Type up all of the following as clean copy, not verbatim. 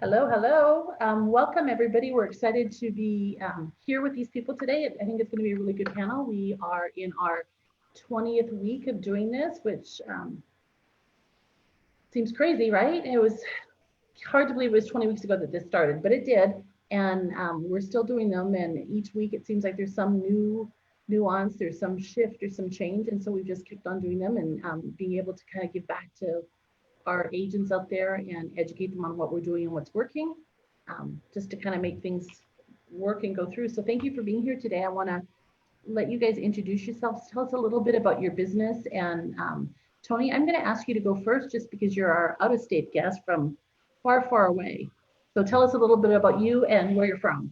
Hello, hello. Welcome, everybody. We're excited to be here with these people today. I think it's going to be a really good panel. We are in our 20th week of doing this, which seems crazy, right? It was hard to believe it was 20 weeks ago that this started, but it did. And we're still doing them. And each week it seems like there's some new nuance, there's some shift or some change. And so we've just kept on doing them and being able to kind of give back to our agents out there and educate them on what we're doing and what's working, just to kind of make things work and go through. So thank you for being here today. I want to let you guys introduce yourselves. Tell us a little bit about your business. And Tony, I'm going to ask you to go first just because you're our out-of-state guest from far, far away. So tell us a little bit about you and where you're from.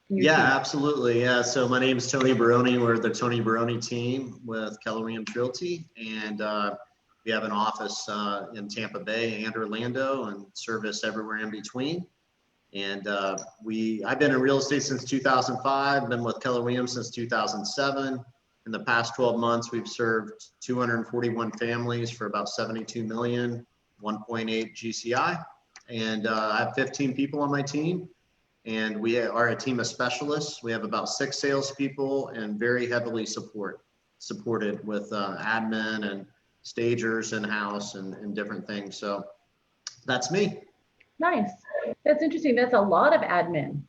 Yeah, absolutely. Yeah. So my name is Tony Baroni. We're the Tony Baroni team with Keller Williams Realty. And we have an office in Tampa Bay and Orlando and service everywhere in between. And I've been in real estate since 2005, been with Keller Williams since 2007. In the past 12 months, we've served 241 families for about 72 million, 1.8 GCI. And I have 15 people on my team. And we are a team of specialists. We have about 6 salespeople and very heavily supported with admin and stagers in-house and different things. So that's me. Nice. That's interesting. That's a lot of admin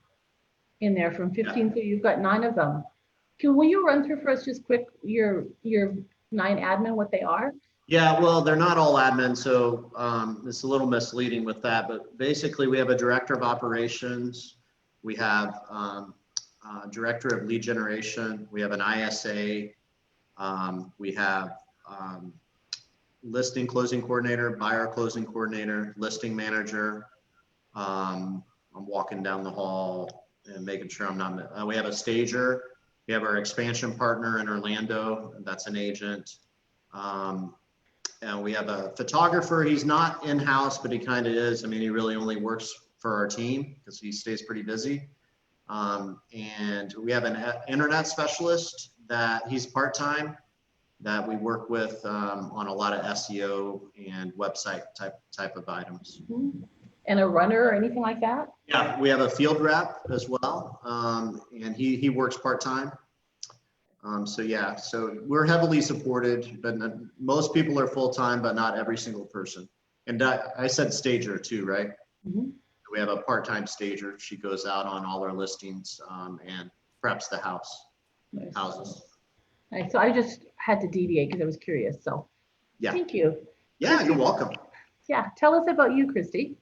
in there from 15. Yeah. So you've got 9 of them. Will you run through for us just quick your 9 admin, what they are? Yeah, well, they're not all admin, so it's a little misleading with that. But basically, we have a director of operations. We have director of lead generation. We have an ISA. We have listing closing coordinator, buyer closing coordinator, listing manager. I'm walking down the hall and making sure I'm not. We have a stager. We have our expansion partner in Orlando. That's an agent. And we have a photographer. He's not in-house, but he kind of is. I mean, he really only works for our team because he stays pretty busy. And we have an internet specialist that he's part-time that we work with on a lot of SEO and website type of items. Mm-hmm. And a runner or anything like that? Yeah, we have a field rep as well. And he works part-time. So we're heavily supported, but most people are full-time, but not every single person. And I said stager too, right? Mm-hmm. We have a part-time stager. She goes out on all our listings and preps the houses. Nice. So I just had to deviate because I was curious. So yeah. Thank you. Yeah, Christy, you're welcome. Yeah. Tell us about you, Christy.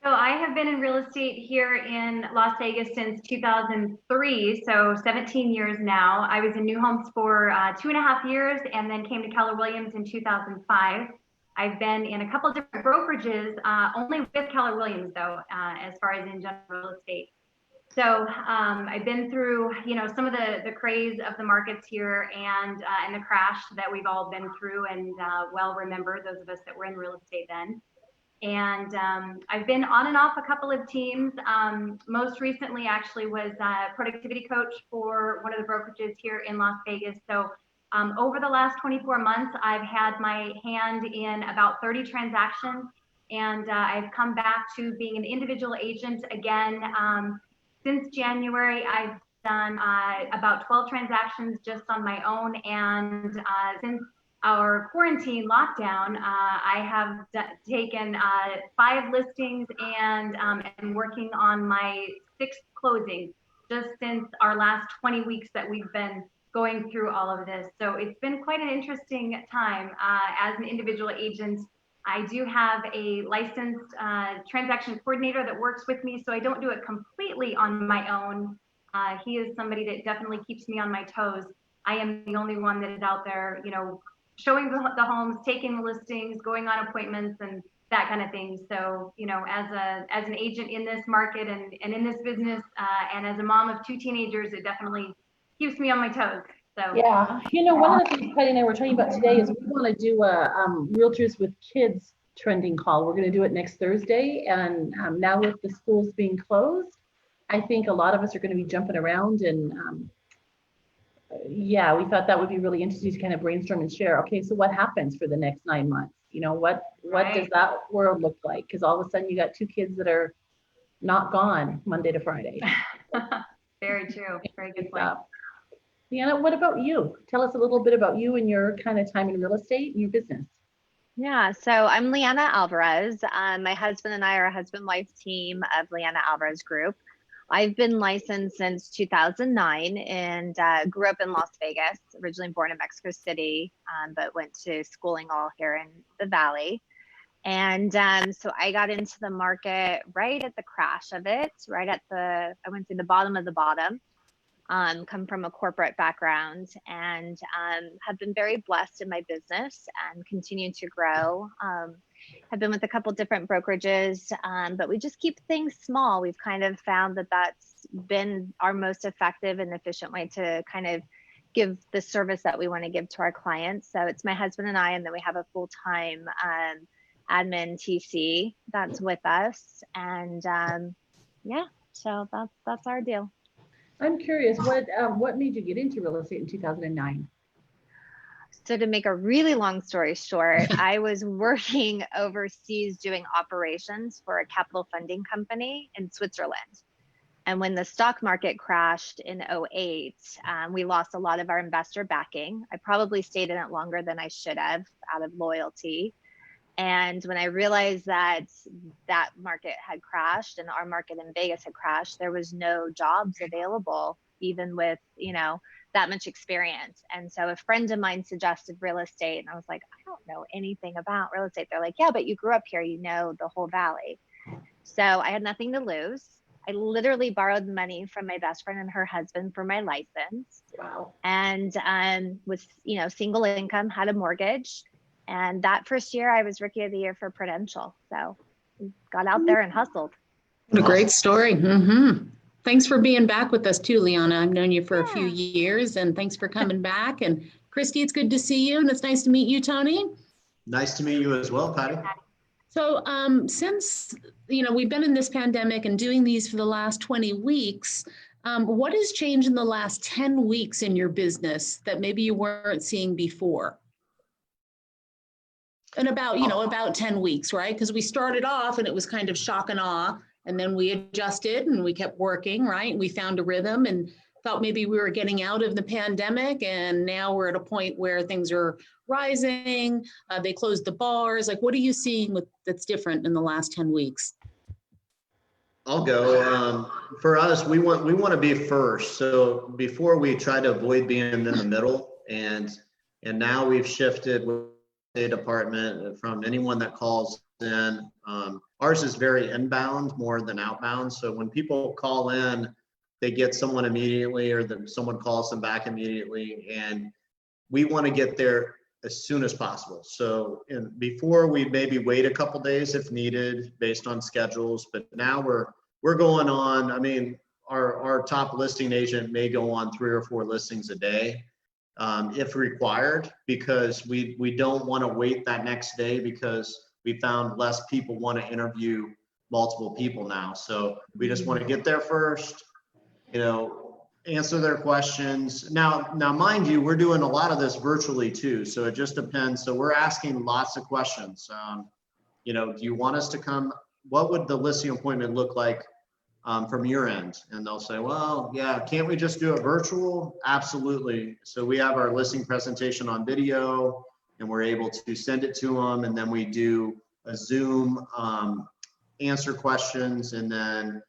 So I have been in real estate here in Las Vegas since 2003, so 17 years now. I was in New Homes for 2.5 years and then came to Keller Williams in 2005. I've been in a couple of different brokerages, only with Keller Williams though, as far as in general real estate. So I've been through, some of the craze of the markets here and the crash that we've all been through and well remember, those of us that were in real estate then. And I've been on and off a couple of teams. Most recently actually was a productivity coach for one of the brokerages here in Las Vegas. So over the last 24 months, I've had my hand in about 30 transactions, and I've come back to being an individual agent again. Since January, I've done about 12 transactions just on my own, and since our quarantine lockdown, I have taken 5 listings and am working on my 6th closing just since our last 20 weeks that we've been going through all of this. So it's been quite an interesting time as an individual agent. I do have a licensed transaction coordinator that works with me, so I don't do it completely on my own. He is somebody that definitely keeps me on my toes. I am the only one that is out there, showing the homes, taking the listings, going on appointments and that kind of thing. So, as an agent in this market and in this business and as a mom of 2 teenagers, it definitely keeps me on my toes. So yeah, one of the things Patty and I were talking about today is we want to do a Realtors with Kids trending call. We're going to do it next Thursday. And now with the schools being closed, I think a lot of us are going to be jumping around and yeah, we thought that would be really interesting to kind of brainstorm and share. Okay, so what happens for the next 9 months? You know, what does Right. that world look like? Because all of a sudden you got two kids that are not gone Monday to Friday. Very true. Very good It's, point. Deanna, what about you? Tell us a little bit about you and your kind of time in real estate and your business. Yeah, so I'm Leanna Alvarez. My husband and I are a husband-wife team of Leanna Alvarez Group. I've been licensed since 2009 and grew up in Las Vegas, originally born in Mexico City, but went to schooling all here in the Valley. And so I got into the market right at the crash of it, right at I went through the bottom of the bottom. Come from a corporate background and have been very blessed in my business and continue to grow. Have been with a couple different brokerages, but we just keep things small. We've kind of found that that's been our most effective and efficient way to kind of give the service that we want to give to our clients. So it's my husband and I, and then we have a full-time admin TC that's with us. And yeah, so that's our deal. I'm curious, what made you get into real estate in 2009? So to make a really long story short, I was working overseas doing operations for a capital funding company in Switzerland. And when the stock market crashed in '08, we lost a lot of our investor backing. I probably stayed in it longer than I should have out of loyalty. And when I realized that that market had crashed and our market in Vegas had crashed, there was no jobs available, even with, that much experience. And so a friend of mine suggested real estate. And I was like, I don't know anything about real estate. They're like, yeah, but you grew up here, you know, the whole Valley. So I had nothing to lose. I literally borrowed money from my best friend and her husband for my license. Wow. And was, single income, had a mortgage. And that first year I was Rookie of the Year for Prudential. So got out there and hustled. What a great story. Thanks for being back with us too, Liana. I've known you for a few years and thanks for coming back. And Christy, it's good to see you. And it's nice to meet you, Tony. Nice to meet you as well, Patty. So since, we've been in this pandemic and doing these for the last 20 weeks, what has changed in the last 10 weeks in your business that maybe you weren't seeing before? And about 10 weeks, right? Because we started off and it was kind of shock and awe, and then we adjusted and we kept working, right? We found a rhythm and thought maybe we were getting out of the pandemic, and now we're at a point where things are rising. They closed the bars. Like, what are you seeing that's different in the last 10 weeks? I'll go. For us, we want to be first. So before we try to avoid being in the middle, and now we've shifted with the department from anyone that calls in. Ours is very inbound more than outbound. So when people call in, they get someone immediately, or someone calls them back immediately, and we want to get there as soon as possible. So before we maybe wait a couple days if needed based on schedules, but now we're going on. I mean, our top listing agent may go on 3 or 4 listings a day. If required, because we don't want to wait that next day, because we found less people want to interview multiple people now. So we just want to get there first, answer their questions. Now, mind you, we're doing a lot of this virtually too. So it just depends. So we're asking lots of questions. Do you want us to come? What would the listing appointment look like from your end? And they'll say, well, yeah, can't we just do it virtual? Absolutely. So we have our listing presentation on video, and we're able to send it to them. And then we do a Zoom, answer questions, and then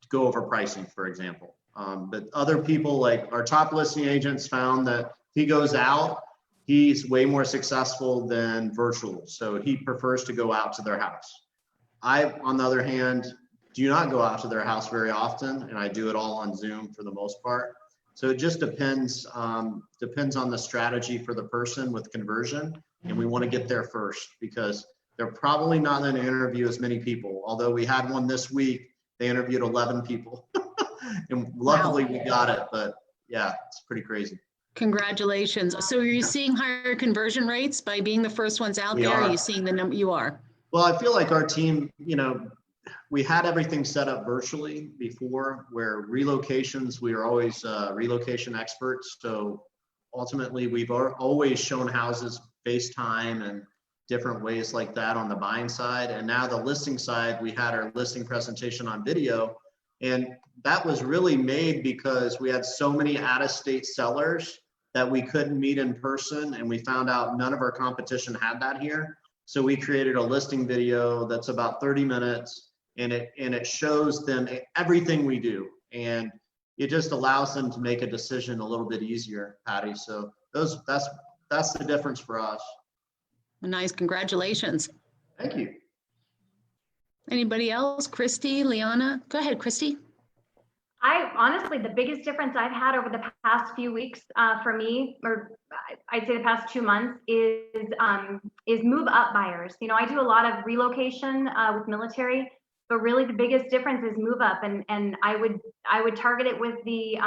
go over pricing, for example. But other people, like our top listing agents, found that he goes out, he's way more successful than virtual. So he prefers to go out to their house. I, on the other hand, do not go out to their house very often, and I do it all on Zoom for the most part. So it just depends on the strategy for the person with conversion, and we want to get there first, because they're probably not going to interview as many people. Although we had one this week, they interviewed 11 people, and luckily we got it. But yeah, it's pretty crazy. Congratulations. So are you seeing higher conversion rates by being the first ones out there? Are you seeing the number? You are. Well, I feel like our team, we had everything set up virtually before, where relocations, we are always relocation experts. So ultimately, we've always shown houses FaceTime and different ways like that on the buying side. And now the listing side, we had our listing presentation on video. And that was really made because we had so many out-of-state sellers that we couldn't meet in person. And we found out none of our competition had that here. So we created a listing video that's about 30 minutes and it shows them everything we do. And it just allows them to make a decision a little bit easier, Patty. So that's the difference for us. Nice, congratulations. Thank you. Anybody else? Christy, Liana? Go ahead, Christy. I honestly, the biggest difference I've had over the past few weeks for me, or I'd say the past 2 months, is move up buyers. You know, I do a lot of relocation with military, but really the biggest difference is move up, and I would target it with the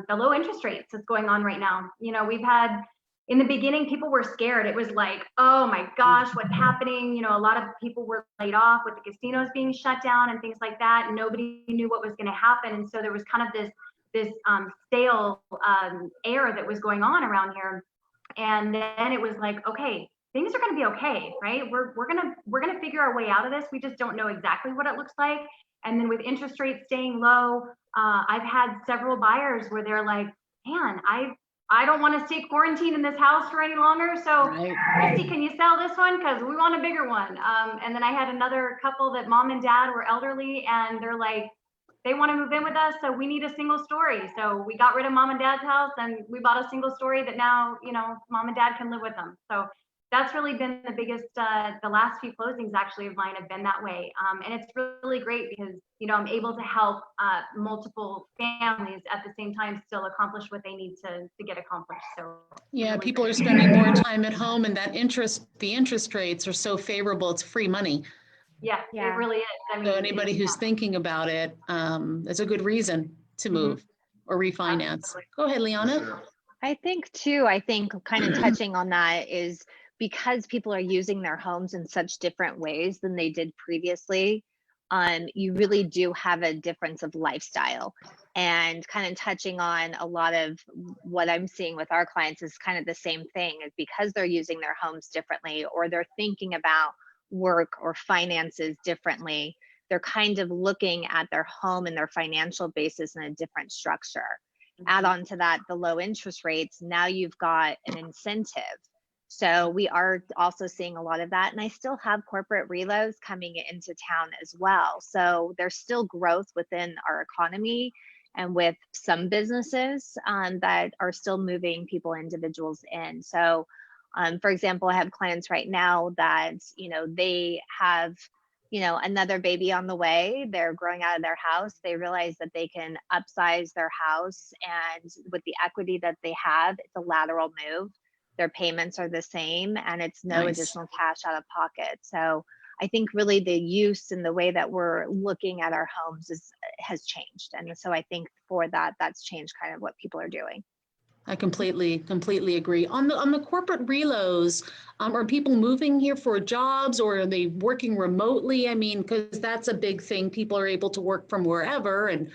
low interest rates that's going on right now. You know, we've had, in the beginning, people were scared. It was like, oh my gosh, what's happening? You know, a lot of people were laid off with the casinos being shut down and things like that. And nobody knew what was going to happen. And so there was kind of this stale air that was going on around here. And then it was like, okay, things are going to be okay, right? We're gonna figure our way out of this. We just don't know exactly what it looks like. And then with interest rates staying low, I've had several buyers where they're like, man, I don't want to stay quarantined in this house for any longer. So Christy, can you sell this one? Because we want a bigger one. And then I had another couple that mom and dad were elderly and they're like, they want to move in with us. So we need a single story. So we got rid of mom and dad's house and we bought a single story that now, you know, mom and dad can live with them. So that's really been the biggest, the last few closings actually of mine have been that way. And it's really great because, you know, I'm able to help multiple families at the same time still accomplish what they need to get accomplished. So Yeah, really people great. are spending more time at home and the interest rates are so favorable. It's free money. Yeah, Yeah. it really is. I mean, So anybody who's thinking about it, it's a good reason to move or refinance. Absolutely. Go ahead, Liana. Sure. I think kind of touching on that is because people are using their homes in such different ways than they did previously. You really do have a difference of lifestyle, and kind of touching on a lot of what I'm seeing with our clients is kind of the same thing, is because they're using their homes differently or they're thinking about work or finances differently. They're kind of looking at their home and their financial basis in a different structure. Add on to that the low interest rates, now you've got an incentive. So we are also seeing a lot of that. And I still have corporate reloads coming into town as well. So there's still growth within our economy and with some businesses that are still moving people, individuals in. So for example, I have clients right now that, you know, they have, you know, another baby on the way. They're growing out of their house. They realize that they can upsize their house, and with the equity that they have, it's a lateral move. Their payments are the same and it's no Nice. additional cash out of pocket. So I think really the use and the way that we're looking at our homes has changed. And so I think for that, that's changed kind of what people are doing. I completely agree. On the corporate reloads, are people moving here for jobs or are they working remotely? I mean, because that's a big thing. People are able to work from wherever. And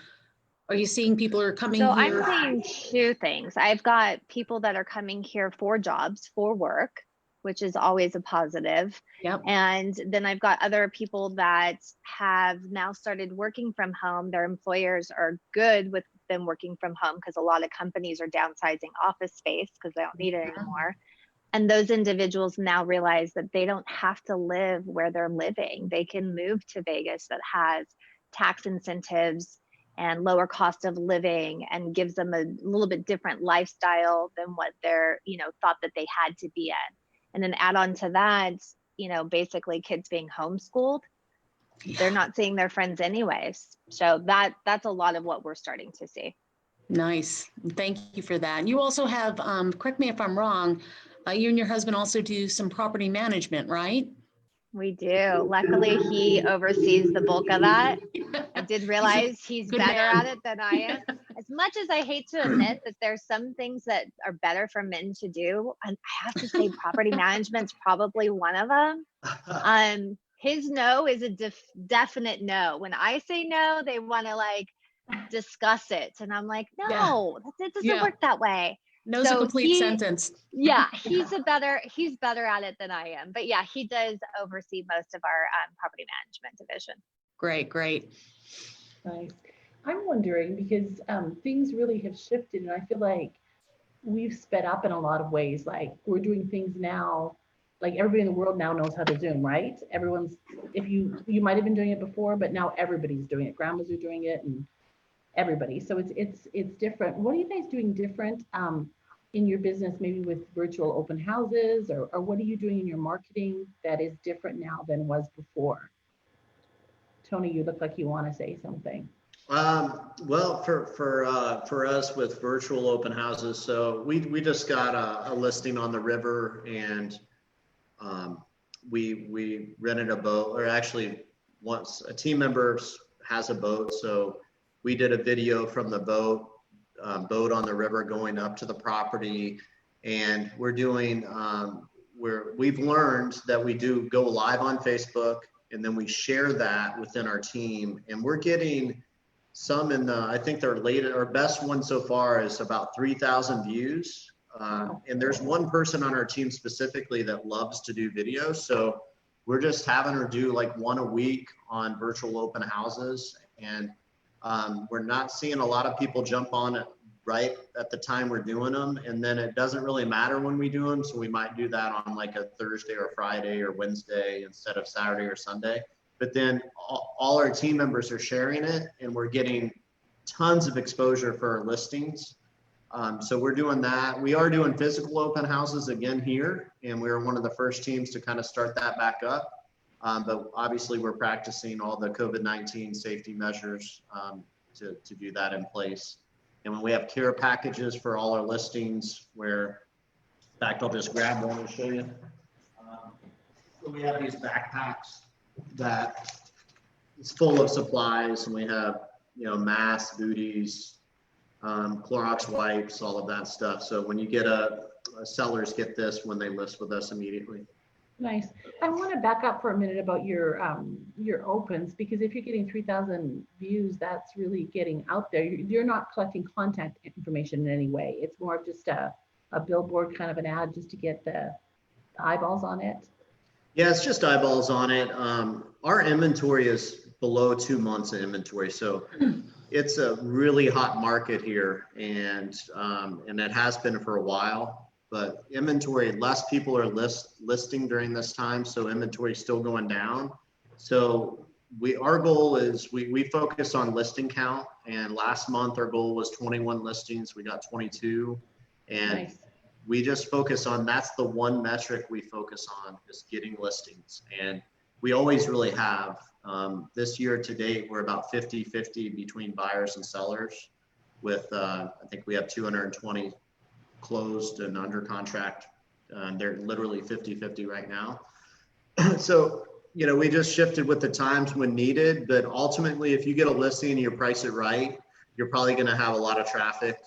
are you seeing people are coming So here? I'm seeing two things. I've got people that are coming here for jobs, for work, which is always a positive. Yep. And then I've got other people that have now started working from home. Their employers are good with them working from home because a lot of companies are downsizing office space because they don't need it anymore. And those individuals now realize that they don't have to live where they're living. They can move to Vegas that has tax incentives and lower cost of living and gives them a little bit different lifestyle than what they're, you know, thought that they had to be in. And then add on to that, you know, basically kids being homeschooled, they're not seeing their friends anyways. So that's a lot of what we're starting to see. Nice. Thank you for that. You also have, correct me if I'm wrong, you and your husband also do some property management, right? We do. Luckily, he oversees the bulk of that. I did realize he's good better man. at it than I am. As much as I hate to admit that there's some things that are better for men to do, and I have to say property management's probably one of them. His no is a definite no. When I say no, they want to like discuss it. And I'm like, no, it doesn't work that way. Knows a So complete sentence. Yeah, he's better at it than I am. But yeah, he does oversee most of our property management division. Great, great. Nice. I'm wondering because things really have shifted, and I feel like we've sped up in a lot of ways. Like we're doing things now, like everybody in the world now knows how to Zoom, right? Everyone's, if you might have been doing it before, but now everybody's doing it. Grandmas are doing it, and everybody. So it's different. What are you guys doing different in your business, maybe with virtual open houses, or what are you doing in your marketing that is different now than was before? Tony, you look like you want to say something. Well, for us with virtual open houses, so we just got a listing on the river, and we rented a boat, or actually once a team member has a boat, so we did a video from the boat on the river going up to the property, and we're doing we've learned that we do go live on Facebook, and then we share that within our team, and we're getting some in the, I think our best one so far is about 3,000 views. And there's one person on our team specifically that loves to do videos. So we're just having her do like one a week on virtual open houses. And we're not seeing a lot of people jump on it right at the time we're doing them. And then it doesn't really matter when we do them. So we might do that on like a Thursday or Friday or Wednesday instead of Saturday or Sunday. But then all our team members are sharing it, and we're getting tons of exposure for our listings. So we're doing that. We are doing physical open houses again here, and we were one of the first teams to kind of start that back up. But obviously we're practicing all the COVID-19 safety measures to do that in place. And when we have care packages for all our listings, where, in fact, I'll just grab one and show you. So we have these backpacks that is full of supplies, and we have, masks, booties, Clorox wipes, all of that stuff. So when you get sellers get this when they list with us immediately. Nice. I want to back up for a minute about your opens, because if you're getting 3,000 views, that's really getting out there. You're not collecting contact information in any way. It's more of just a billboard kind of an ad just to get the eyeballs on it. Yeah, it's just eyeballs on it. Our inventory is below 2 months of inventory, so it's a really hot market here, and it has been for a while. But inventory, less people are listing during this time, so inventory is still going down. So our goal is we focus on listing count, and last month our goal was 21 listings. We got 22, and Nice. we just focus on, that's the one metric we focus on, is getting listings. And we always really have. This year to date, we're about 50-50 between buyers and sellers, with I think we have 220 closed and under contract. They're literally 50-50 right now. So, we just shifted with the times when needed, but ultimately if you get a listing and you price it right, you're probably going to have a lot of traffic.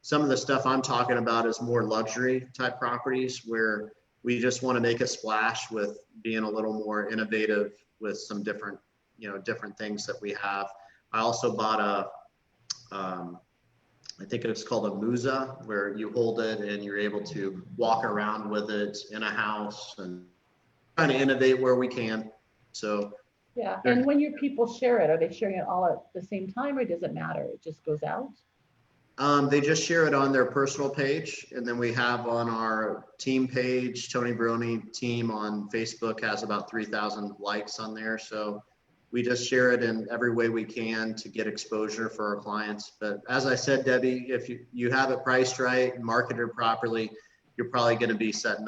Some of the stuff I'm talking about is more luxury type properties, where we just want to make a splash with being a little more innovative with some different, different things that we have. I also bought I think it's called a Musa, where you hold it and you're able to walk around with it in a house, and trying to innovate where we can. So Yeah. And when your people share it, are they sharing it all at the same time, or does it matter? It just goes out? they just share it on their personal page, and then we have on our team page, Tony Baroni team on Facebook has about 3,000 likes on there. So we just share it in every way we can to get exposure for our clients. But as I said, Debbie, if you have it priced right, marketed properly, you're probably going to be setting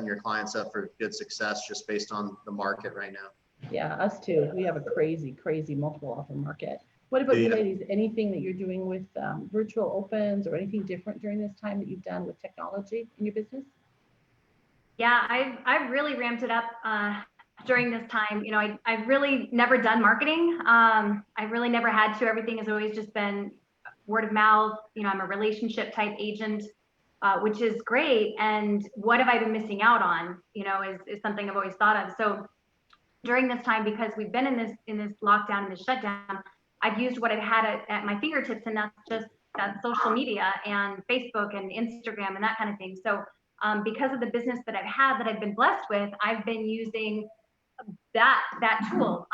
your clients up for good success just based on the market right now. Yeah, us too. We have a crazy, crazy multiple offer market. What about you ladies? Anything that you're doing with virtual opens or anything different during this time that you've done with technology in your business? Yeah, I've really ramped it up during this time. I've really never done marketing. I really never had to. Everything has always just been word of mouth. I'm a relationship type agent, which is great. And what have I been missing out on, is something I've always thought of. So during this time, because we've been in this lockdown and this shutdown, I've used what I've had at my fingertips, and that's just that's social media and Facebook and Instagram and that kind of thing. So because of the business that I've had, that I've been blessed with, I've been using that tool,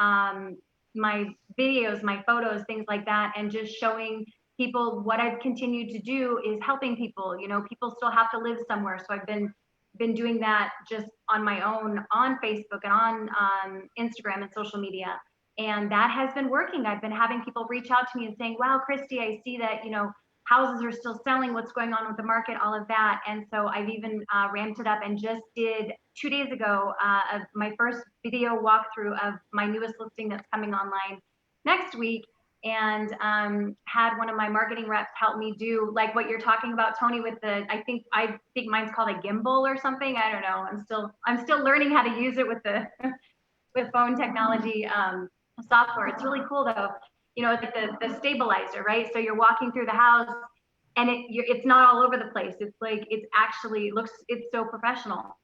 my videos, my photos, things like that, and just showing people what I've continued to do is helping people. You know, people still have to live somewhere, so I've been doing that just on my own on Facebook and on Instagram and social media, and that has been working. I've been having people reach out to me and saying, "Wow, Christy, I see that, you know, houses are still selling. What's going on with the market?" All of that. And so I've even ramped it up and just did 2 days ago of my first video walkthrough of my newest listing that's coming online next week, and had one of my marketing reps help me do like what you're talking about, Tony, with the, I think mine's called a gimbal or something. I don't know. I'm still learning how to use it with the with phone technology software. It's really cool though. You know, it's like the stabilizer, right? So you're walking through the house and it's not all over the place. It's like, it's actually it's so professional.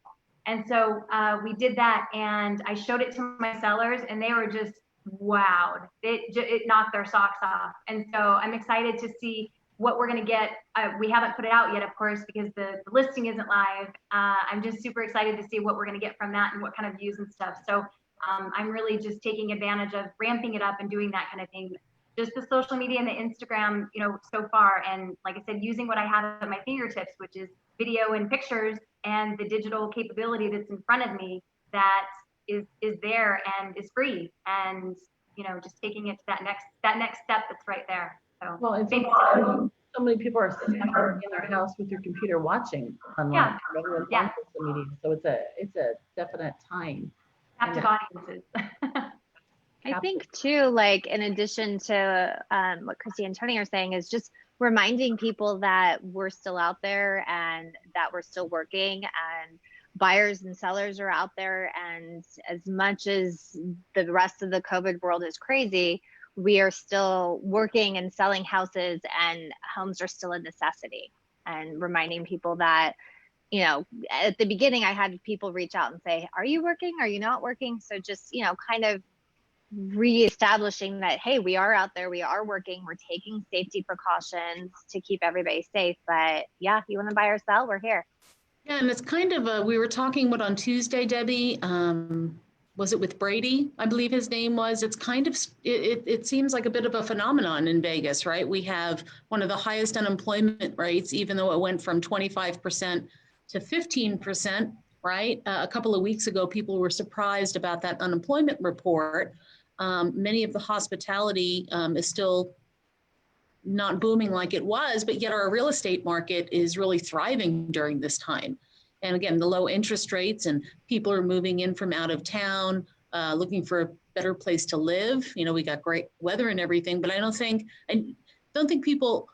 And so we did that, and I showed it to my sellers, and they were just wowed. It knocked their socks off. And so I'm excited to see what we're going to get. We haven't put it out yet, of course, because the listing isn't live. I'm just super excited to see what we're going to get from that and what kind of views and stuff. So I'm really just taking advantage of ramping it up and doing that kind of thing. Just the social media and the Instagram, you know, so far. And like I said, using what I have at my fingertips, which is video and pictures and the digital capability that's in front of me that is there and is free. And, you know, just taking it to that next step that's right there. So, Well, and so many people are stuck in their house with their computer watching online rather than on social media. So it's a definite time. Captive audiences. I think too, like in addition to what Christy and Tony are saying, is just reminding people that we're still out there and that we're still working, and buyers and sellers are out there. And as much as the rest of the COVID world is crazy, we are still working and selling houses, and homes are still a necessity. And reminding people that, you know, at the beginning, I had people reach out and say, "Are you working? Are you not working?" So just, you know, kind of reestablishing that, hey, we are out there, we are working, we're taking safety precautions to keep everybody safe. But yeah, if you want to buy or sell, we're here. Yeah, and it's kind of we were talking about on Tuesday, Debbie, was it with Brady? I believe his name was. It's kind of, it seems like a bit of a phenomenon in Vegas, right? We have one of the highest unemployment rates, even though it went from 25% to 15%, right? A couple of weeks ago, people were surprised about that unemployment report. Many of the hospitality is still not booming like it was, but yet our real estate market is really thriving during this time. And again, the low interest rates, and people are moving in from out of town, looking for a better place to live. You know, we got great weather and everything, but I don't think people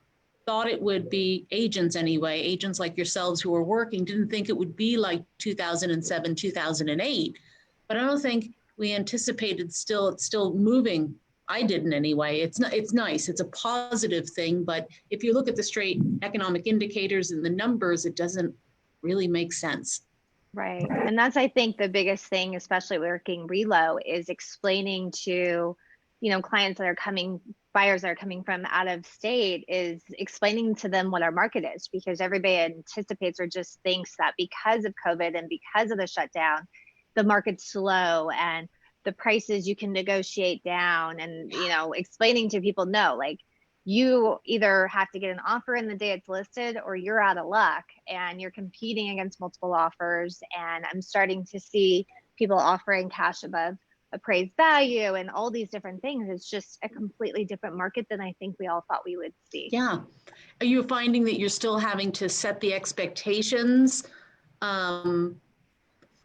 thought it would be, agents anyway, agents like yourselves who are working, didn't think it would be like 2007, 2008. But I don't think we anticipated it's still moving. I didn't anyway. It's nice. It's a positive thing. But if you look at the straight economic indicators and the numbers, it doesn't really make sense. Right. And that's, I think, the biggest thing, especially working relo, is explaining to, you know, clients that are coming, buyers that are coming from out of state, is explaining to them what our market is, because everybody anticipates or just thinks that because of COVID and because of the shutdown, the market's slow and the prices you can negotiate down. And, you know, explaining to people, no, like, you either have to get an offer in the day it's listed, or you're out of luck and you're competing against multiple offers. And I'm starting to see people offering cash above appraised value and all these different things. It's just a completely different market than I think we all thought we would see. Yeah. Are you finding that you're still having to set the expectations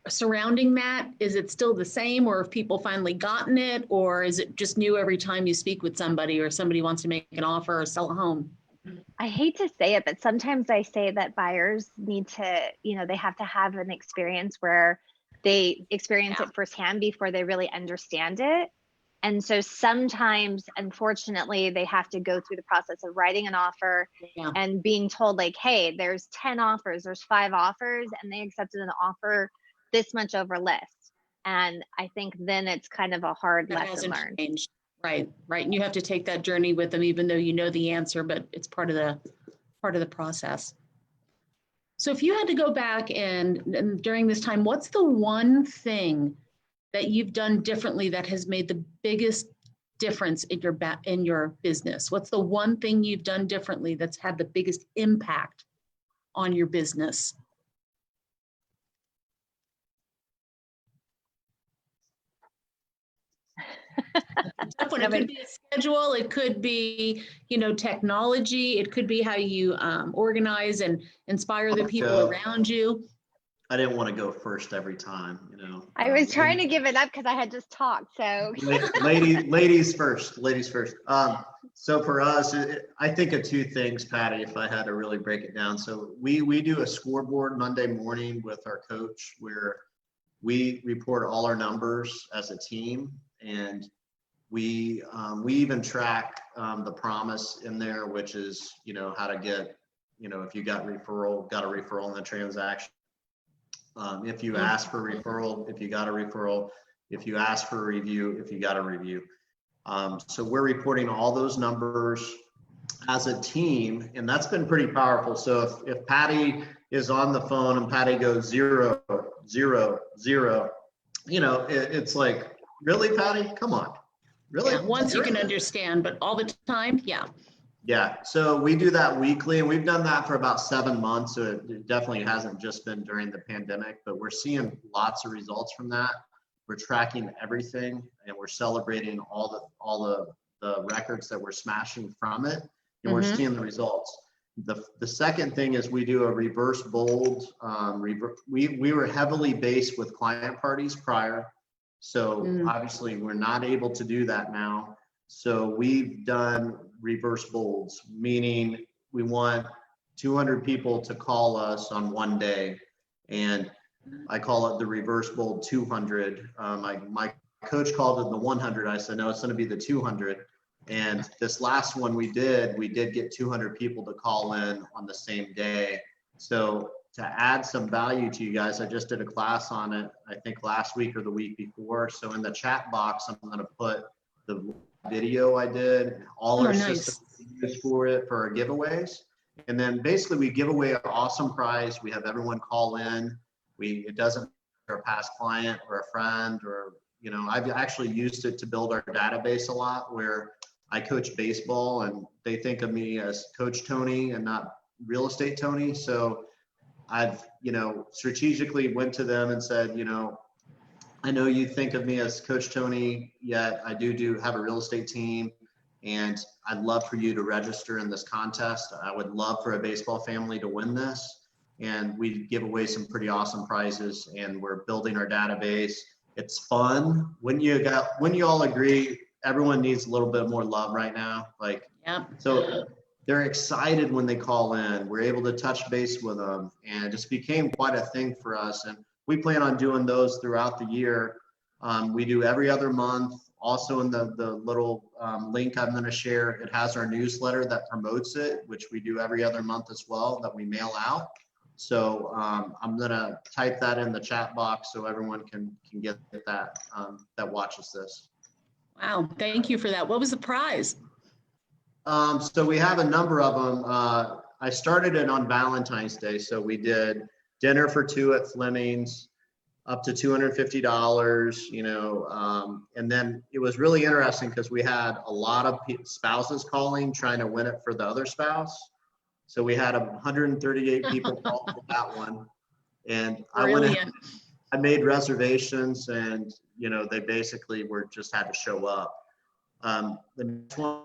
surrounding that? Is it still the same, or have people finally gotten it, or is it just new every time you speak with somebody or somebody wants to make an offer or sell a home? I hate to say it, but sometimes I say that buyers need to, you know, they have to have an experience where they experience it firsthand before they really understand it. And so sometimes, unfortunately, they have to go through the process of writing an offer and being told, like, hey, there's 10 offers, there's 5 offers, and they accepted an offer this much over list. And I think then it's kind of a hard lesson learned. Changed. Right, right. And you have to take that journey with them, even though you know the answer, but it's part of the process. So if you had to go back and during this time, what's the one thing that you've done differently that has made the biggest difference in your business? What's the one thing you've done differently that's had the biggest impact on your business? It could be a schedule, it could be, technology, it could be how you organize and inspire the people around you. I didn't want to go first every time, I was trying to give it up because I had just talked. So ladies first. So for us, I think of two things, Patty, if I had to really break it down. So we do a scoreboard Monday morning with our coach where we report all our numbers as a team, and we even track the promise in there, which is, how to get, if you got a referral in the transaction. If you ask for a referral, if you got a referral, if you ask for a review, if you got a review. So we're reporting all those numbers as a team, and that's been pretty powerful. So if Patty is on the phone and Patty goes 0, 0, 0, it's like, really, Patty? Come on. Really? Yeah, once you can understand, but all the time, yeah. Yeah, so we do that weekly, and we've done that for about 7 months. So it definitely hasn't just been during the pandemic, but we're seeing lots of results from that. We're tracking everything, and we're celebrating all the records that we're smashing from it, and we're seeing the results. The second thing is we do a reverse bold. We were heavily based with client parties prior, so obviously we're not able to do that now. So we've done reverse bolds, meaning we want 200 people to call us on one day, and I call it the reverse bold 200. My coach called it the 100. I said, no, it's going to be the 200. And this last one we did get 200 people to call in on the same day. So to add some value to you guys, I just did a class on it, I think last week or the week before. So in the chat box, I'm going to put the video I did, all our systems used for it, for our giveaways. And then basically we give away an awesome prize. We have everyone call in. It doesn't matter a past client or a friend, or, I've actually used it to build our database a lot, where I coach baseball and they think of me as Coach Tony and not Real Estate Tony. So I've, strategically went to them and said, I know you think of me as Coach Tony, yet I do have a real estate team, and I'd love for you to register in this contest. I would love for a baseball family to win this. And we give away some pretty awesome prizes, and we're building our database. It's fun. When you all agree, everyone needs a little bit more love right now. So they're excited when they call in. We're able to touch base with them, and it just became quite a thing for us. And we plan on doing those throughout the year. We do every other month. Also in the little link I'm going to share, it has our newsletter that promotes it, which we do every other month as well, that we mail out. So I'm going to type that in the chat box so everyone can get that that watches this. Wow, thank you for that. What was the prize? So we have a number of them. I started it on Valentine's Day. So we did dinner for two at Fleming's, up to $250, and then it was really interesting because we had a lot of spouses calling, trying to win it for the other spouse. So we had 138 people call for that one. And Brilliant. I made reservations, and, they basically just had to show up. The next one,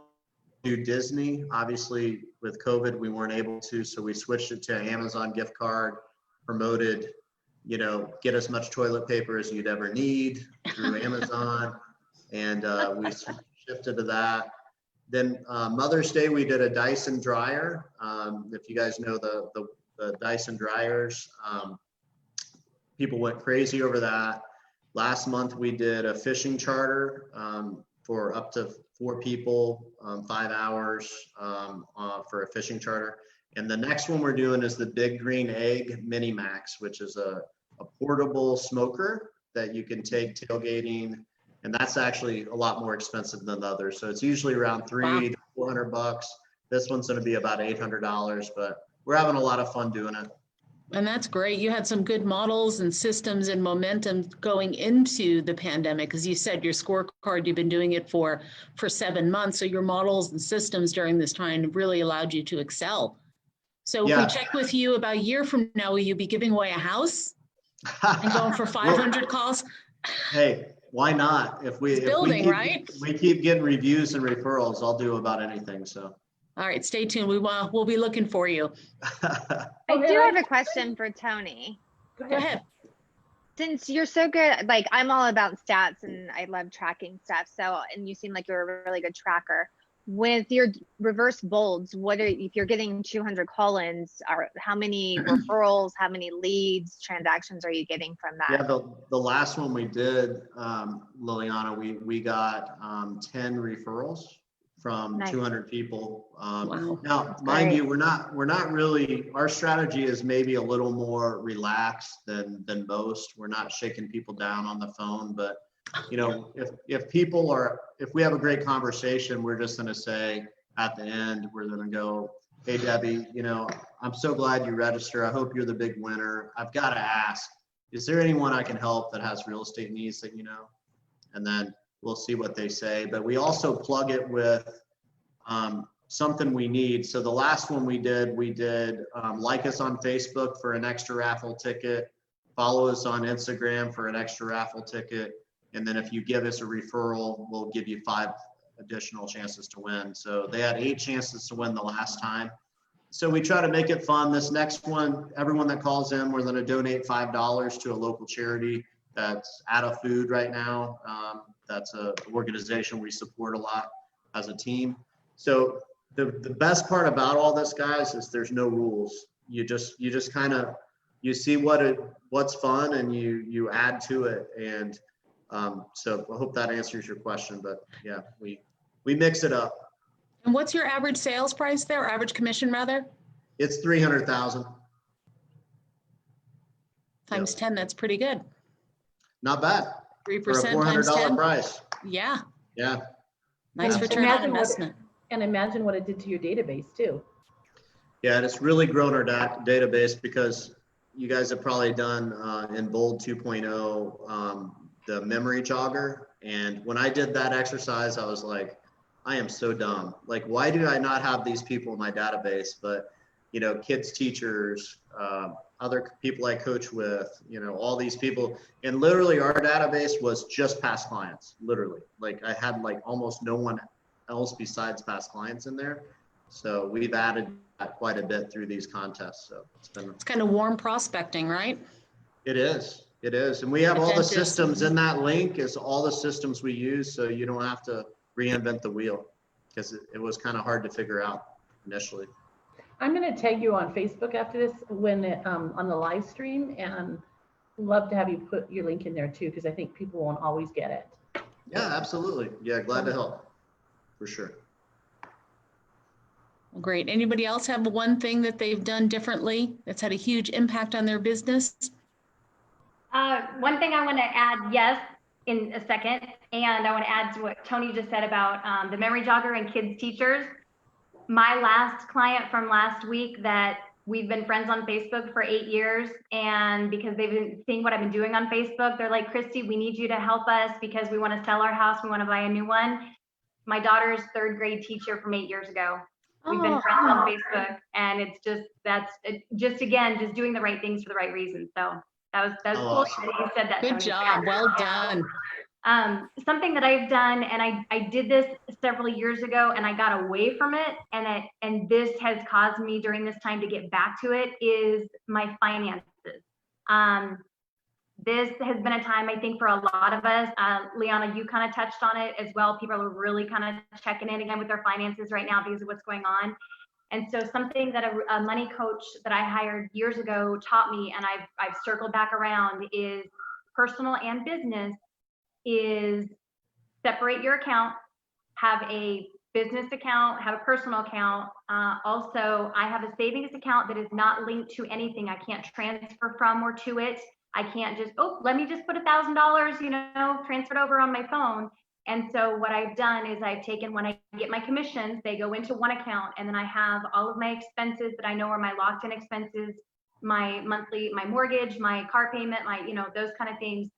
do Disney. Obviously with COVID, we weren't able to, so we switched it to Amazon gift card, promoted, get as much toilet paper as you'd ever need through Amazon. And we shifted to that. Then Mother's Day, we did a Dyson dryer. If you guys know the Dyson dryers, people went crazy over that. Last month, we did a fishing charter for up to 4 people, 5 hours for a fishing charter. And the next one we're doing is the Big Green Egg Mini Max, which is a portable smoker that you can take tailgating And that's actually a lot more expensive than the others. So it's usually around $300 to $400. This one's going to be about $800, but we're having a lot of fun doing it. And that's great. You had some good models and systems and momentum going into the pandemic. As you said, your scorecard, you've been doing it for 7 months. So your models and systems during this time really allowed you to excel. So if we check with you about a year from now, will you be giving away a house and going for 500 calls? Hey, why not? If we keep getting reviews and referrals, I'll do about anything. So. All right, stay tuned. We'll be looking for you. I do have a question for Tony. Go ahead. Since you're so good, like I'm all about stats and I love tracking stuff. So, and you seem like you're a really good tracker. With your reverse bolds, if you're getting 200 call-ins, how many referrals, how many leads, transactions are you getting from that? Yeah, the last one we did, Liliana, we got 10 referrals from 200 people. Wow. Now, mind you, we're not really, our strategy is maybe a little more relaxed than most. We're not shaking people down on the phone, but you know, if we have a great conversation, we're just going to say at the end, we're going to go, hey, Debbie, you know, I'm so glad you register. I hope you're the big winner. I've got to ask, is there anyone I can help that has real estate needs that you know? And then we'll see what they say. But we also plug it with something we need. So the last one we did like us on Facebook for an extra raffle ticket, follow us on Instagram for an extra raffle ticket. And then if you give us a referral, we'll give you 5 additional chances to win. So they had 8 chances to win the last time. So we try to make it fun. This next one, everyone that calls in, we're going to donate $5 to a local charity that's out of food right now. That's an organization we support a lot as a team. So the best part about all this, guys, is there's no rules. You just kind of, you see what's fun and you add to it. And so I hope that answers your question, but yeah, we mix it up. And what's your average sales price there, or average commission rather? It's 300,000. Times 10, that's pretty good. Not bad. 3% for a $400 price. Yeah. Yeah. Nice return on investment. And imagine what it did to your database too. Yeah, and it's really grown our database because you guys have probably done in Bold 2.0 the memory jogger. And when I did that exercise, I was like, I am so dumb. Like, why do I not have these people in my database? But, you know, kids, teachers, other people I coach with, you know, all these people. And literally our database was just past clients, literally. Like I had like almost no one else besides past clients in there. So we've added quite a bit through these contests. So it's kind of warm prospecting, right? It is. It is. And we have all the systems in that link is all the systems we use. So you don't have to reinvent the wheel because it was kind of hard to figure out initially. I'm going to tag you on Facebook after this when on the live stream, and love to have you put your link in there too, because I think people won't always get it. Yeah, absolutely. Yeah, glad to help for sure. Well, great. Anybody else have one thing that they've done differently that's had a huge impact on their business? One thing I want to add, yes, in a second, and I want to add to what Tony just said about the memory jogger and kids teachers. My last client from last week that we've been friends on Facebook for 8 years, and because they've been seeing what I've been doing on Facebook, they're like, Christy, we need you to help us because we want to sell our house. We want to buy a new one. My daughter's 3rd grade teacher from 8 years ago. We've been friends on Facebook, and it's just again, just doing the right things for the right reasons. So that was cool awesome. that you said that. Good Tony. job. Well done. Something that I've done, and I did this several years ago and I got away from it, and this has caused me during this time to get back to it, is my finances. This has been a time, I think, for a lot of us. Liana, you kind of touched on it as well. People are really kind of checking in again with their finances right now because of what's going on. And so something that a money coach that I hired years ago taught me, and I've circled back around, is personal and business, is separate your account, have a business account, have a personal account. Also, I have a savings account that is not linked to anything. I can't transfer from or to it. I can't just, oh, let me just put $1,000, transferred over on my phone. And so what I've done is I've taken, when I get my commissions, they go into one account, and then I have all of my expenses that I know are my locked in expenses, my monthly, my mortgage, my car payment, those kind of things.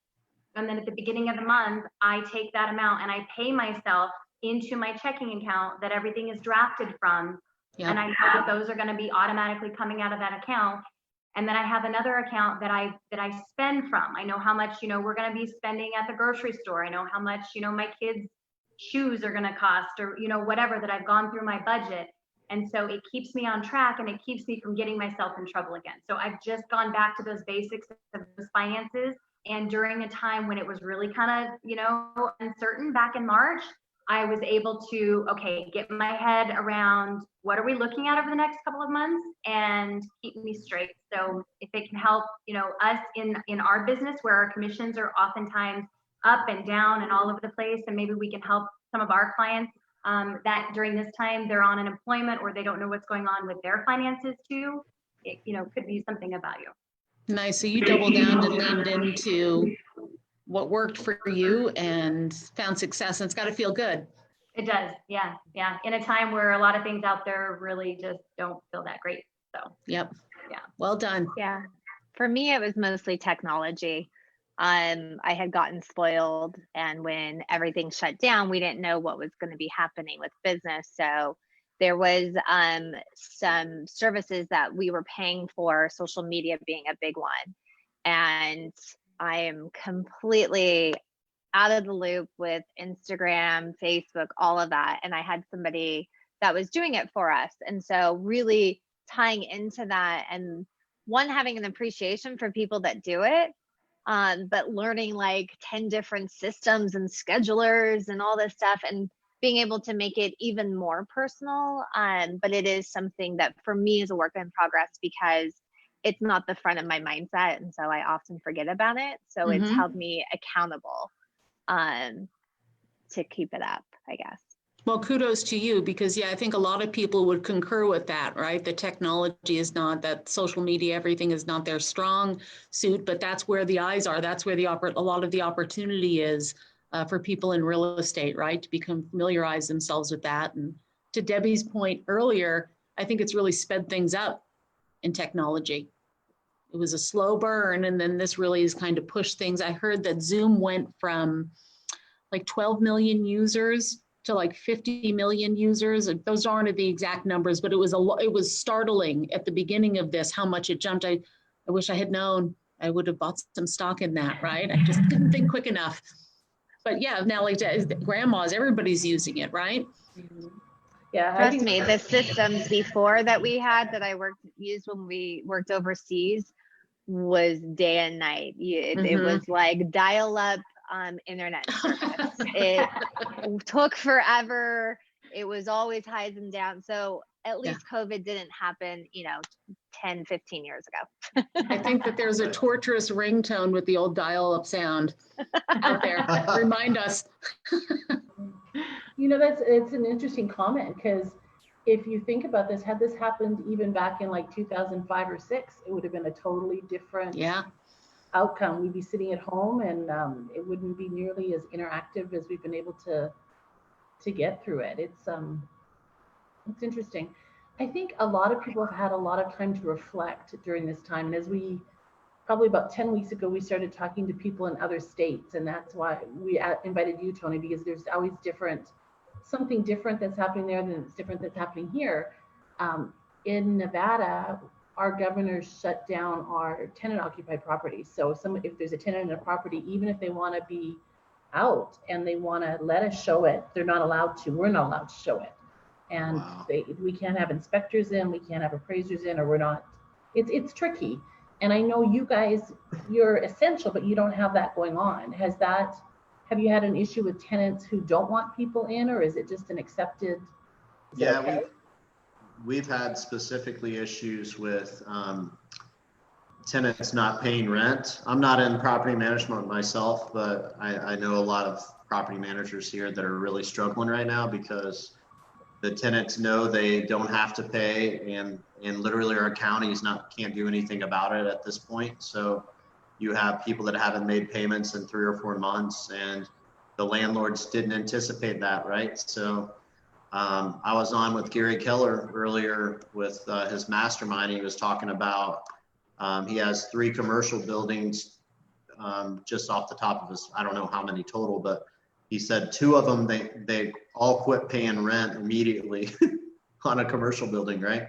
And then at the beginning of the month, I take that amount and I pay myself into my checking account that everything is drafted from. Yeah. And I know that those are going to be automatically coming out of that account. And then I have another account that I spend from. I know how much, we're going to be spending at the grocery store. I know how much, my kids' shoes are going to cost, or, whatever, that I've gone through my budget. And so it keeps me on track, and it keeps me from getting myself in trouble again. So I've just gone back to those basics of those finances. And during a time when it was really kind of, uncertain back in March, I was able to, get my head around what are we looking at over the next couple of months and keep me straight. So if it can help, us in our business where our commissions are oftentimes up and down and all over the place, and maybe we can help some of our clients that during this time they're on unemployment or they don't know what's going on with their finances too, it, could be something of value. Nice. So you doubled down and leaned into what worked for you and found success, and it's got to feel good. It does. Yeah. Yeah. In a time where a lot of things out there really just don't feel that great. So, Yep. Yeah. Well done. Yeah. For me, it was mostly technology. I had gotten spoiled, and when everything shut down, we didn't know what was going to be happening with business. So there was some services that we were paying for, social media being a big one. And I am completely out of the loop with Instagram, Facebook, all of that. And I had somebody that was doing it for us. And so really tying into that, and one, having an appreciation for people that do it, but learning like 10 different systems and schedulers and all this stuff, and being able to make it even more personal. But it is something that for me is a work in progress, because it's not the front of my mindset. And so I often forget about it. So it's held me accountable to keep it up, I guess. Well, kudos to you, because I think a lot of people would concur with that, right? The technology is not, that social media, everything is not their strong suit, but that's where the eyes are. That's where a lot of the opportunity is for people in real estate, right? To become familiarize themselves with that. And to Debbie's point earlier, I think it's really sped things up in technology. It was a slow burn, and then this really has kind of pushed things. I heard that Zoom went from like 12 million users to like 50 million users. Those aren't the exact numbers, but it was startling at the beginning of this, how much it jumped. I wish I had known. I would have bought some stock in that, right? I just didn't think quick enough. But yeah, now like grandmas, everybody's using it, right? Yeah. Trust me, the systems before that we had that I used when we worked overseas was day and night. It was like dial-up internet service. It took forever. It was always highs and downs. So at least COVID didn't happen, 10, 15 years ago. I think that there's a torturous ringtone with the old dial-up sound out there. Remind us. It's an interesting comment, because if you think about this, had this happened even back in like 2005 or 6, it would have been a totally different outcome. We'd be sitting at home, and it wouldn't be nearly as interactive as we've been able to get through it. It's interesting. I think a lot of people have had a lot of time to reflect during this time. And as we probably about 10 weeks ago, we started talking to people in other states, and that's why we invited you, Tony, because there's always something different that's happening there than it's different that's happening here. In Nevada, our governor shut down our tenant occupied properties. So if there's a tenant in a property, even if they want to be out and they want to let us show it, they're not allowed to. We're not allowed to show it. And we can't have inspectors in, we can't have appraisers in, or we're not. It's tricky. And I know you guys, you're essential, but you don't have that going on. Have you had an issue with tenants who don't want people in, or is it just an accepted? Yeah, we've had specifically issues with tenants not paying rent. I'm not in property management myself, but I know a lot of property managers here that are really struggling right now because the tenants know they don't have to pay, and literally our county can't do anything about it at this point. So you have people that haven't made payments in 3 or 4 months, and the landlords didn't anticipate that, right? So I was on with Gary Keller earlier with his mastermind. He was talking about he has 3 commercial buildings just off the top of his, I don't know how many total, but he said 2 of them, they all quit paying rent immediately on a commercial building, right?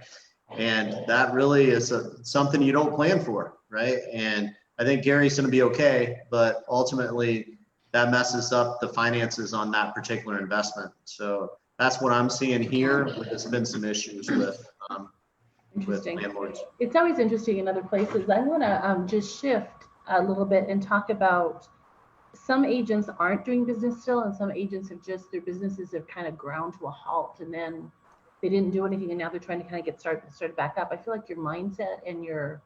And that really is something you don't plan for, right? And I think Gary's going to be okay, but ultimately that messes up the finances on that particular investment. So that's what I'm seeing here. There's been some issues with landlords. It's always interesting in other places. I want to just shift a little bit and talk about some agents aren't doing business still, and some agents have just, their businesses have kind of ground to a halt, and then they didn't do anything, and now they're trying to kind of get started back up. I feel like your mindset and your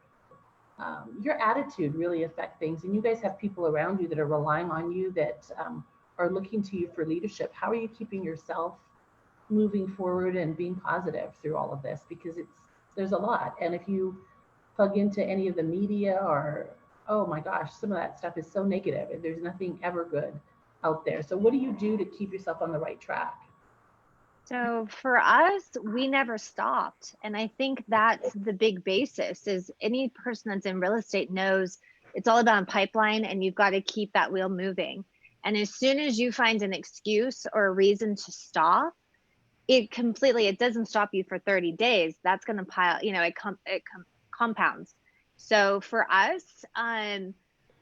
attitude really affect things, and you guys have people around you that are relying on you, that are looking to you for leadership. How are you keeping yourself moving forward and being positive through all of this? Because there's a lot, and if you plug into any of the media, or oh my gosh, some of that stuff is so negative, and there's nothing ever good out there. So what do you do to keep yourself on the right track? So for us, we never stopped. And I think that's the big basis, is any person that's in real estate knows it's all about a pipeline, and you've got to keep that wheel moving. And as soon as you find an excuse or a reason to stop, it doesn't stop you for 30 days. That's going to pile, it compounds. So for us, I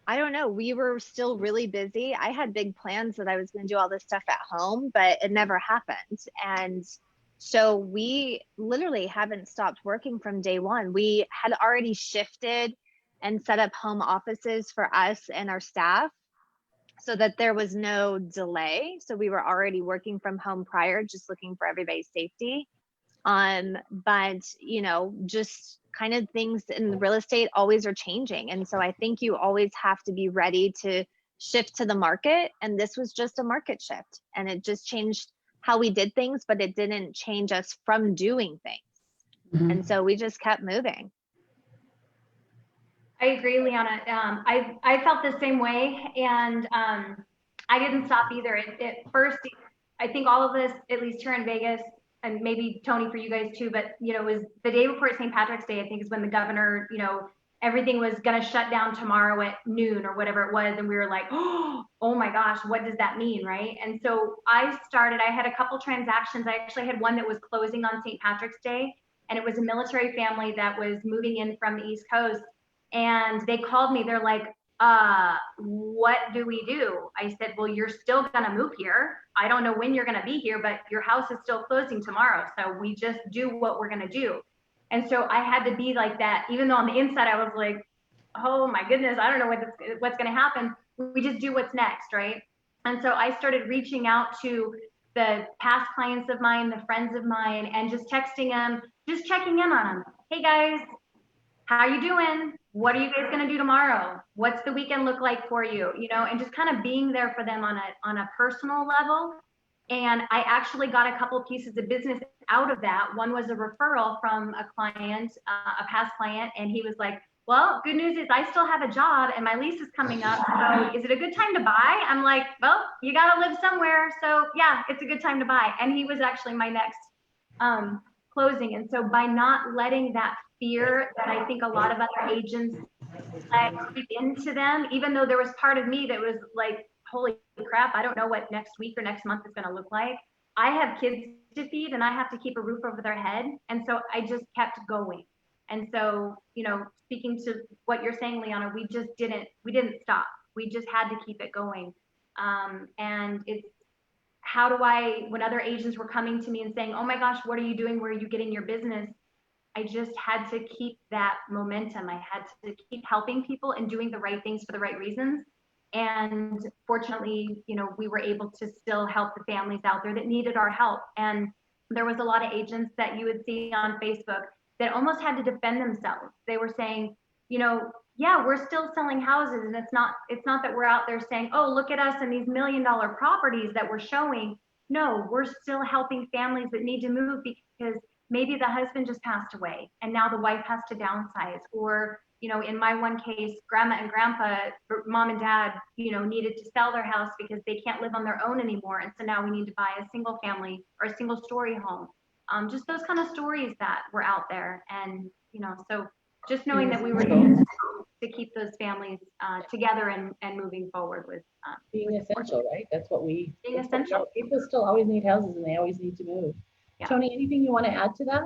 don't know, we were still really busy. I had big plans that I was going to do all this stuff at home, but it never happened. And so we literally haven't stopped working from day one. We had already shifted and set up home offices for us and our staff so that there was no delay. So we were already working from home prior, just looking for everybody's safety. But just kind of things in real estate always are changing. And so I think you always have to be ready to shift to the market. And this was just a market shift, and it just changed how we did things, but it didn't change us from doing things. Mm-hmm. And so we just kept moving. I agree, Liana. I felt the same way, and I didn't stop either. At first, I think all of us, at least here in Vegas, and maybe Tony for you guys too, but it was the day before St. Patrick's Day, I think, is when the governor, everything was going to shut down tomorrow at noon or whatever it was. And we were like, oh my gosh, what does that mean? Right. And so I had a couple transactions. I actually had one that was closing on St. Patrick's Day, and it was a military family that was moving in from the East Coast. And they called me, they're like, what do we do? I said, well, you're still going to move here. I don't know when you're going to be here, but your house is still closing tomorrow. So we just do what we're going to do. And so I had to be like that, even though on the inside I was like, oh my goodness, I don't know what's going to happen. We just do what's next, right? And so I started reaching out to the past clients of mine, the friends of mine, and just texting them, just checking in on them. Hey guys, how you doing? What are you guys going to do tomorrow? What's the weekend look like for you? And just kind of being there for them on a personal level. And I actually got a couple of pieces of business out of that. One was a referral from a client, a past client. And he was like, well, good news is I still have a job and my lease is coming up. So is it a good time to buy? I'm like, well, you got to live somewhere. So yeah, it's a good time to buy. And he was actually my next closing. And so by not letting that fear that I think a lot of other agents let creep into them, even though there was part of me that was like, holy crap, I don't know what next week or next month is going to look like. I have kids to feed and I have to keep a roof over their head. And so I just kept going. And so, speaking to what you're saying, Liana, we didn't stop. We just had to keep it going. And it's, when other agents were coming to me and saying, oh my gosh, what are you doing? Where are you getting your business? I just had to keep that momentum. I had to keep helping people and doing the right things for the right reasons. And fortunately, we were able to still help the families out there that needed our help. And there was a lot of agents that you would see on Facebook that almost had to defend themselves. They were saying, yeah, we're still selling houses. And it's not that we're out there saying, oh, look at us and these $1 million properties that we're showing. No, we're still helping families that need to move because maybe the husband just passed away and now the wife has to downsize, or in my one case, grandma and grandpa, mom and dad, needed to sell their house because they can't live on their own anymore. And so now we need to buy a single family or a single story home. Just those kind of stories that were out there. And, so just knowing that we were able to keep those families together and moving forward with being essential, right? That's what we. Being essential. People still always need houses and they always need to move. Yeah. Tony, anything you want to add to that?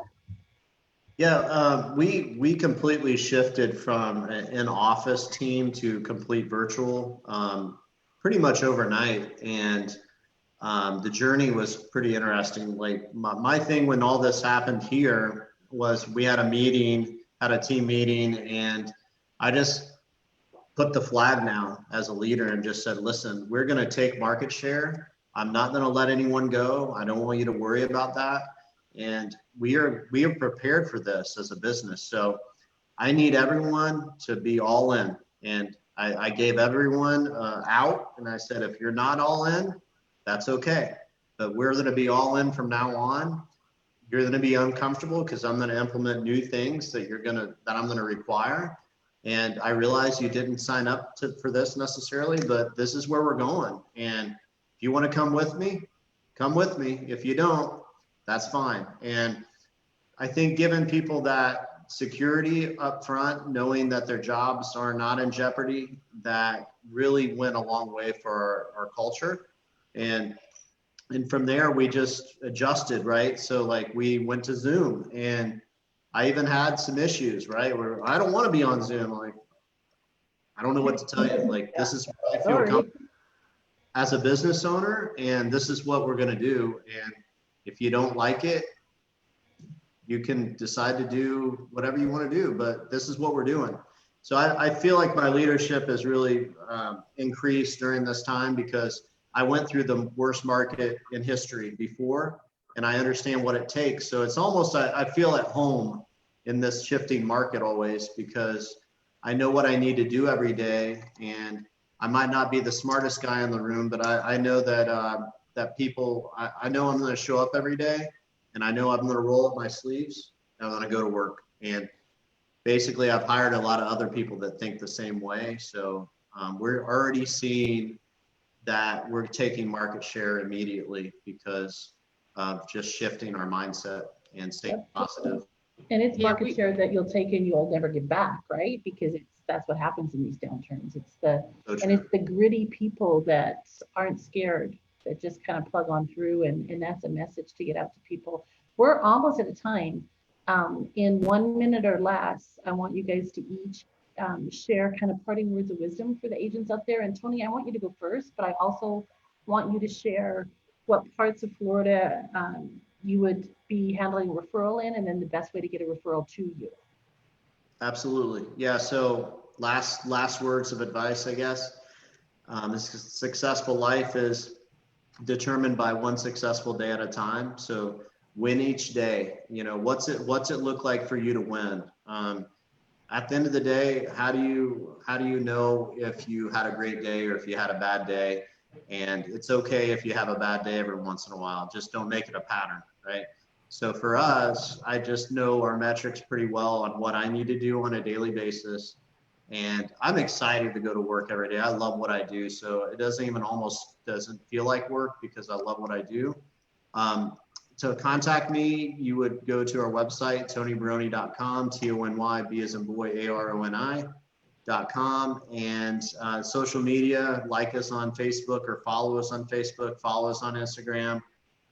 Yeah, we completely shifted from an in-office team to complete virtual pretty much overnight. And the journey was pretty interesting. Like my thing when all this happened here was we had a team meeting, and I just put the flag down as a leader and just said, listen, we're going to take market share. I'm not going to let anyone go. I don't want you to worry about that. And we are prepared for this as a business. So I need everyone to be all in. And I gave everyone out, and I said, if you're not all in, that's okay. But we're going to be all in from now on. You're going to be uncomfortable because I'm going to implement new things that I'm going to require. And I realize you didn't sign up for this necessarily, but this is where we're going. And if you want to come with me, come with me. If you don't, that's fine. And I think giving people that security up front, knowing that their jobs are not in jeopardy, that really went a long way for our culture. And from there, we just adjusted, right? So like we went to Zoom, and I even had some issues, right? Where I don't want to be on Zoom. Like, I don't know what to tell you. Like, this is what I feel comfortable as a business owner, and this is what we're going to do. And if you don't like it, you can decide to do whatever you want to do, but this is what we're doing. So I feel like my leadership has really increased during this time because I went through the worst market in history before, and I understand what it takes. So it's almost, I feel at home in this shifting market always, because I know what I need to do every day. And I might not be the smartest guy in the room, but I know that people, I know I'm going to show up every day, and I know I'm going to roll up my sleeves, and I'm going to go to work. And basically I've hired a lot of other people that think the same way. So we're already seeing that we're taking market share immediately because of just shifting our mindset and staying positive. And it's market share that you'll take and you'll never get back, right? Because that's what happens in these downturns. It's the gritty people that aren't scared, that just kind of plug on through, and that's a message to get out to people. We're almost at a time. In 1 minute or less, I want you guys to each share kind of parting words of wisdom for the agents out there. And Tony, I want you to go first, but I also want you to share what parts of Florida you would be handling referral in, and then the best way to get a referral to you. Absolutely. Yeah. So last words of advice, I guess. A successful life is determined by one successful day at a time. So win each day. What's it look like for you to win? At the end of the day, how do you know if you had a great day or if you had a bad day? And it's okay if you have a bad day every once in a while. Just don't make it a pattern, right? So for us, I just know our metrics pretty well on what I need to do on a daily basis. And I'm excited to go to work every day. I love what I do. So it doesn't feel like work because I love what I do. To contact me, you would go to our website, tonybaroni.com, TONY, B as in boy, ARONI.com, and social media, like us on Facebook or follow us on Facebook, follow us on Instagram,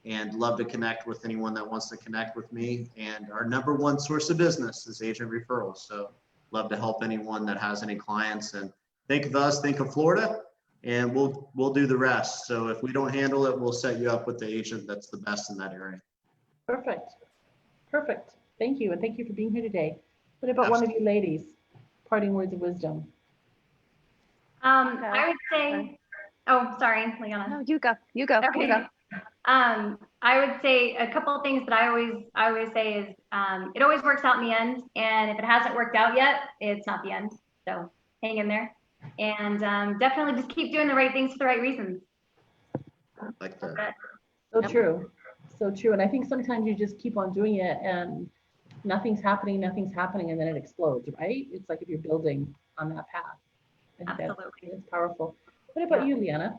and love to connect with anyone that wants to connect with me. And our number one source of business is agent referrals. So love to help anyone that has any clients, and think of us, think of Florida, and we'll do the rest. So if we don't handle it, we'll set you up with the agent that's the best in that area. Perfect. Thank you. And thank you for being here today. What about one of you ladies? Parting words of wisdom. I would say, oh, sorry, Leanna. No, you go. Okay. You go. I would say a couple of things that I always say is, it always works out in the end. And if it hasn't worked out yet, it's not the end. So hang in there. And definitely just keep doing the right things for the right reasons. Like that. So true. And I think sometimes you just keep on doing it, and nothing's happening, and then it explodes, right? It's like if you're building on that path. I think Absolutely. that's powerful. What about you, Leanna?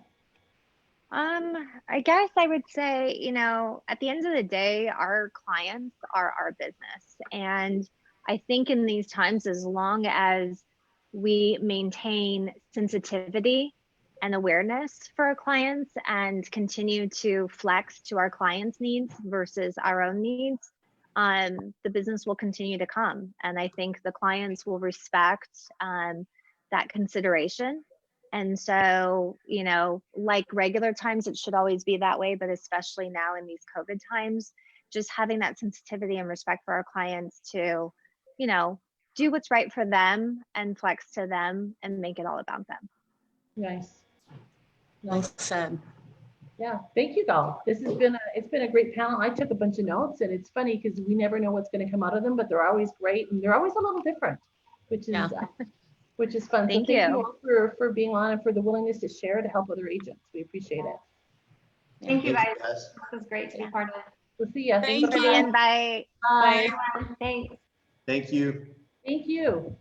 I guess I would say, you know, at the end of the day, our clients are our business. And I think in these times, as long as we maintain sensitivity and awareness for our clients and continue to flex to our clients' needs versus our own needs, the business will continue to come. And I think the clients will respect that consideration. And so, you know, like regular times, it should always be that way, but especially now in these COVID times, just having that sensitivity and respect for our clients to, you know, do what's right for them and flex to them and make it all about them. Nice. Well Nice. said. Yeah, thank you, Gal. It's been a great panel. I took a bunch of notes, and it's funny because we never know what's going to come out of them, but they're always great and they're always a little different, which is Yeah. which is fun. Thank so thank you you. all for being on and for the willingness to share to help other agents. We appreciate it. Thank you, guys. guys. This was great to be part of. We'll see ya. Thank For the you. invite. Bye. Bye. Thanks. Thank you. Thank you.